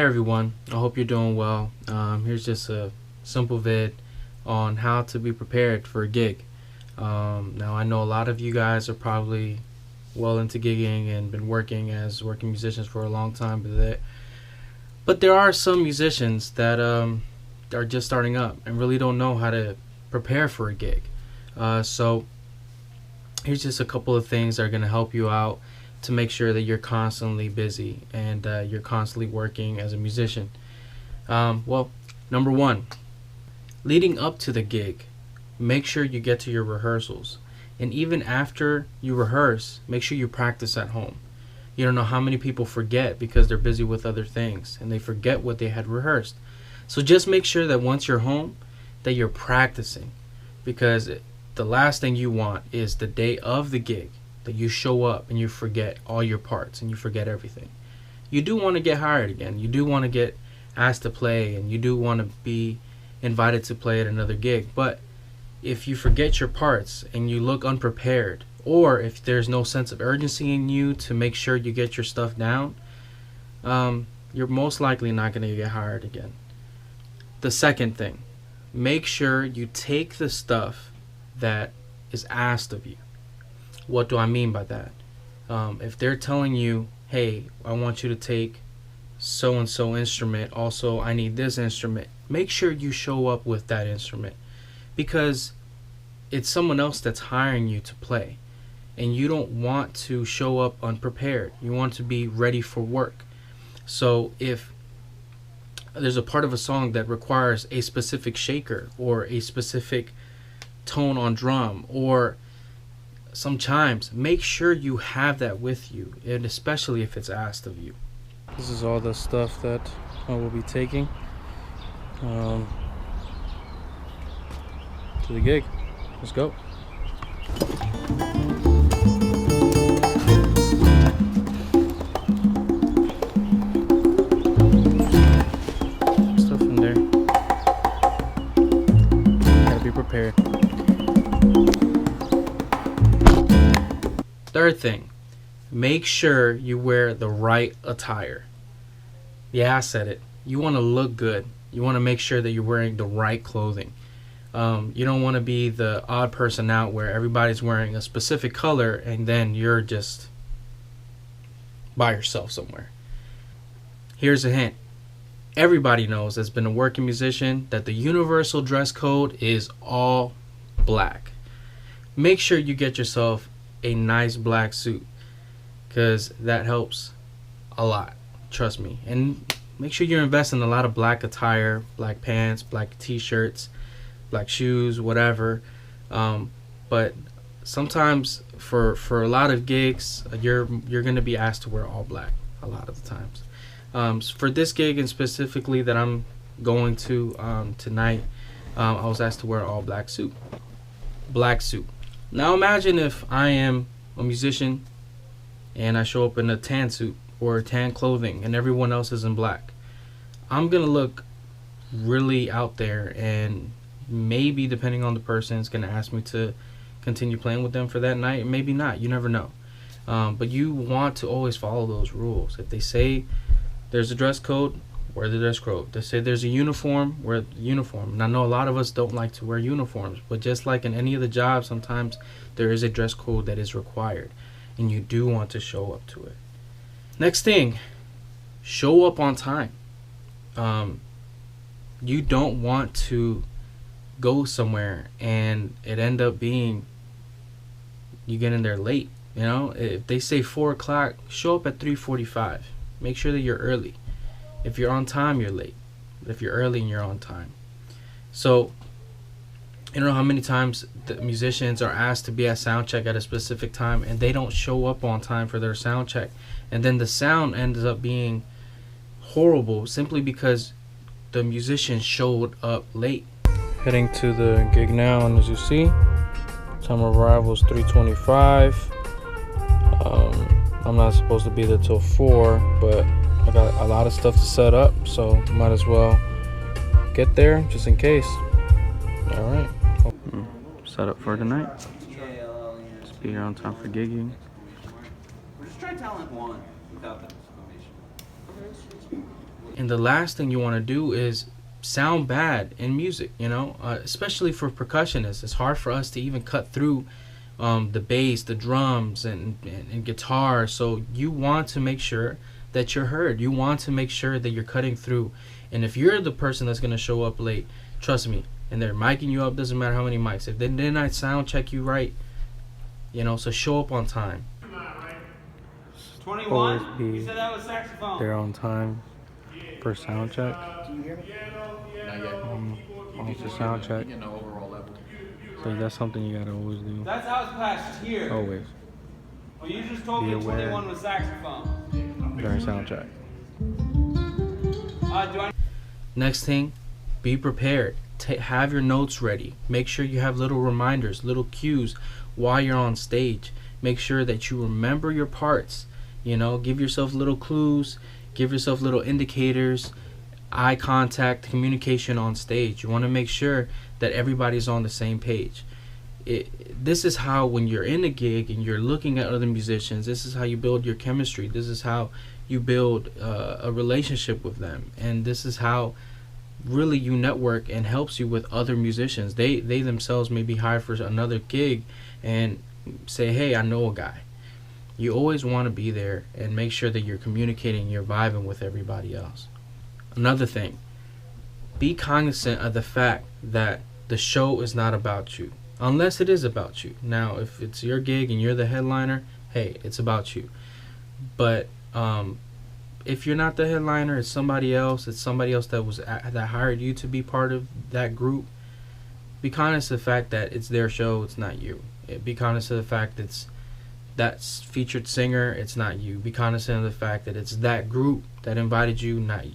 Hey everyone, I hope you're doing well. Here's just a simple vid on how to be prepared for a gig. Now I know a lot of you guys are probably well into gigging and been working as working musicians for a long time, but there are some musicians that are just starting up and really don't know how to prepare for a gig. So here's just a couple of things that are going to help you out to make sure that you're constantly busy and you're constantly working as a musician. Well, number one, leading up to the gig, make sure you get to your rehearsals. And even after you rehearse, make sure you practice at home. You don't know how many people forget because they're busy with other things and they forget what they had rehearsed. So just make sure that once you're home, that you're practicing, because the last thing you want is the day of the gig that you show up and you forget all your parts and you forget everything. You do want to get hired again. You do want to get asked to play, and you do want to be invited to play at another gig. But if you forget your parts and you look unprepared, or if there's no sense of urgency in you to make sure you get your stuff down, you're most likely not going to get hired again. The second thing, make sure you take the stuff that is asked of you. What do I mean by that? If they're telling you, hey, I want you to take so-and-so instrument, also I need this instrument, make sure you show up with that instrument, because it's someone else that's hiring you to play, and you don't want to show up unprepared. You want to be ready for work. So if there's a part of a song that requires a specific shaker or a specific tone on drum or some chimes, make sure you have that with you, and especially if it's asked of you. This is all the stuff that I will be taking to the gig. Let's go. Stuff in there. Gotta be prepared. Third thing, make sure you wear the right attire. Yeah, I said it. You want to look good. You want to make sure that you're wearing the right clothing. You don't want to be the odd person out where everybody's wearing a specific color and then you're just by yourself somewhere. Here's a hint. Everybody knows that's been a working musician that the universal dress code is all black. Make sure you get yourself a nice black suit, because that helps a lot, trust me. And make sure you're investing in a lot of black attire, black pants, black t-shirts, black shoes, whatever. But sometimes for a lot of gigs, you're going to be asked to wear all black a lot of the times. For this gig and specifically that I'm going to tonight, I was asked to wear an all black suit. Now imagine if I am a musician and I show up in a tan suit or tan clothing and everyone else is in black. I'm going to look really out there, and maybe depending on the person, it's going to ask me to continue playing with them for that night. Maybe not. You never know. But you want to always follow those rules. If they say there's a dress code, wear the dress code. They say there's a uniform, wear the uniform. And I know a lot of us don't like to wear uniforms, but just like in any of the jobs, sometimes there is a dress code that is required, and you do want to show up to it. Next thing, show up on time. You don't want to go somewhere and it end up being you get in there late. You know, if they say 4 o'clock, show up at 3:45. Make sure that you're early. If you're on time, you're late. If you're early, and you're on time. So, you know how many times the musicians are asked to be at sound check at a specific time and they don't show up on time for their sound check, and then the sound ends up being horrible simply because the musician showed up late. Heading to the gig now, and as you see, time of arrival is 3:25. I'm not supposed to be there till 4, but I got a lot of stuff to set up, so might as well get there just in case. All right. Set up for tonight. Just be here on time for gigging. Just try talent one without that And the last thing you want to do is sound bad in music, especially for percussionists. It's hard for us to even cut through the bass, the drums, and guitar. So you want to make sure that you're heard. You want to make sure that you're cutting through. And if you're the person that's going to show up late, trust me, and they're miking you up, doesn't matter how many mics. If they did not sound check you right, so show up on time. 21? Always be You said that was saxophone. there on time for sound check. Do you hear me? Not yet. Also sound check. You know, overall level. So that's something you gotta always do. That's how it's passed here. Always. Well, you just told Be me aware. 21 was saxophone. During sound check. Do I? Next thing, be prepared. Have your notes ready. Make sure you have little reminders, little cues while you're on stage. Make sure that you remember your parts. Give yourself little clues. Give yourself little indicators. Eye contact, communication on stage. You want to make sure that everybody's on the same page. This is how, when you're in a gig and you're looking at other musicians, this is how you build your chemistry. This is how you build a relationship with them. And this is how really you network and helps you with other musicians. They themselves may be hired for another gig and say, hey, I know a guy. You always want to be there and make sure that you're communicating, you're vibing with everybody else. Another thing, be cognizant of the fact that the show is not about you, unless it is about you. Now, if it's your gig and you're the headliner, hey, it's about you. But if you're not the headliner, it's somebody else. It's somebody else that hired you to be part of that group. Be cognizant of the fact that it's their show, it's not you. Be cognizant of the fact that's featured singer, it's not you. Be cognizant of the fact that it's that group that invited you, not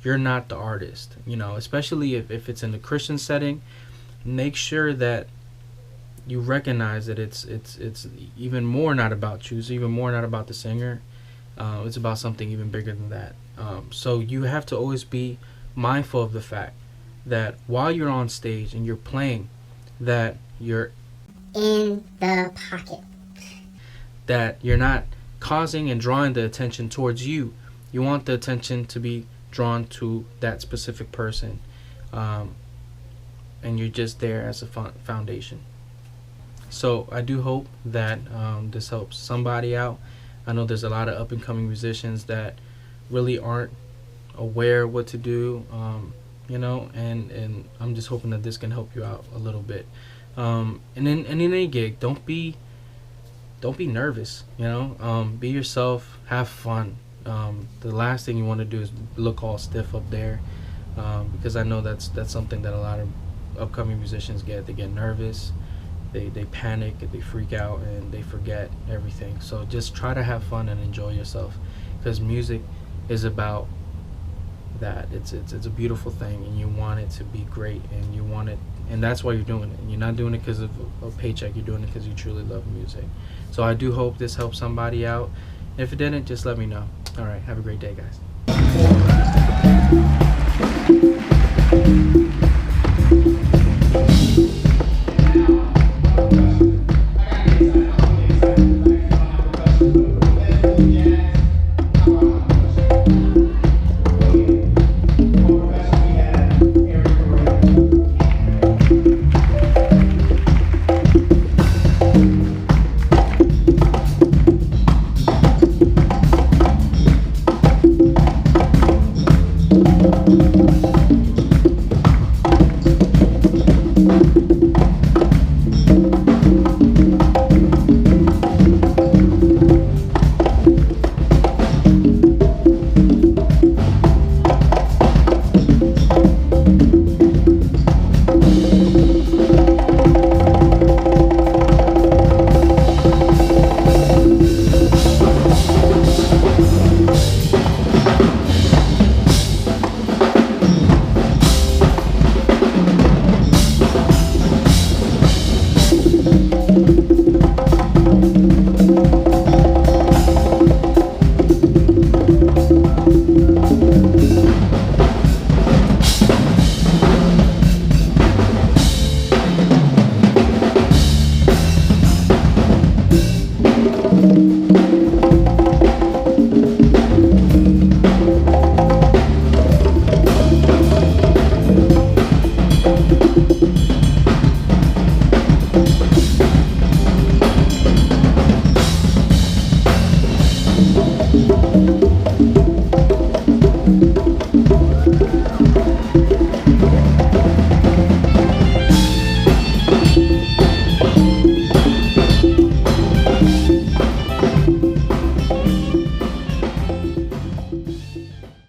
you're not the artist. Especially if it's in a Christian setting, make sure that you recognize that it's even more not about you. It's even more not about the singer. It's about something even bigger than that. So you have to always be mindful of the fact that while you're on stage and you're playing, that you're in the pocket. That you're not causing and drawing the attention towards you. You want the attention to be drawn to that specific person. And you're just there as a foundation. So I do hope that this helps somebody out. I know there's a lot of up-and-coming musicians that really aren't aware what to do, and I'm just hoping that this can help you out a little bit. And in any gig, don't be nervous. Be yourself, have fun. The last thing you want to do is look all stiff up there, because I know that's something that a lot of upcoming musicians get. They get nervous, they panic, they freak out, and they forget everything. So just try to have fun and enjoy yourself, because music is about that. It's a beautiful thing, and you want it to be great, and you want it, and that's why you're doing it. And you're not doing it because of a paycheck. You're doing it because you truly love music. So I do hope this helps somebody out. If it didn't, just let me know. All right, have a great day, guys.